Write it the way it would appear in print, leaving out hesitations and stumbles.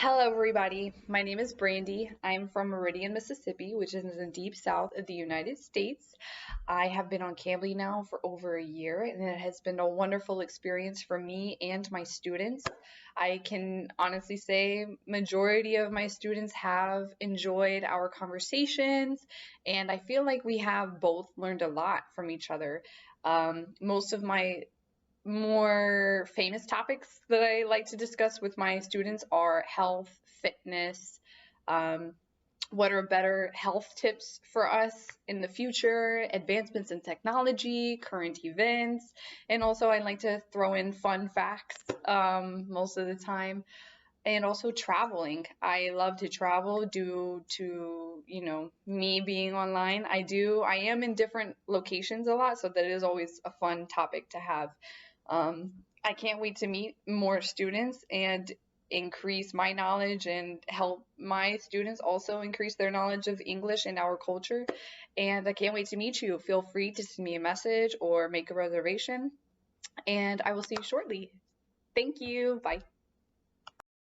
Hello, everybody. My name is Brandy. I'm from Meridian, Mississippi, which is in the deep south of the United States. I have been on Cambly now for over a year, and it has been a wonderful experience for me and my students. I can honestly say majority of my students have enjoyed our conversations, and I feel like we have both learned a lot from each other. Most of my more famous topics that I like to discuss with my students are health, fitness, um, what are better health tips for us in the future, advancements in technology, current events, and also I like to throw in fun facts most of the time. And also traveling. I love to travel due to, me being online. I am in different locations a lot, so that is always a fun topic to have. I can't wait to meet more students and increase my knowledge and help my students also increase their knowledge of English and our culture. And I can't wait to meet you. Feel free to send me a message or make a reservation, and I will see you shortly. Thank you. Bye.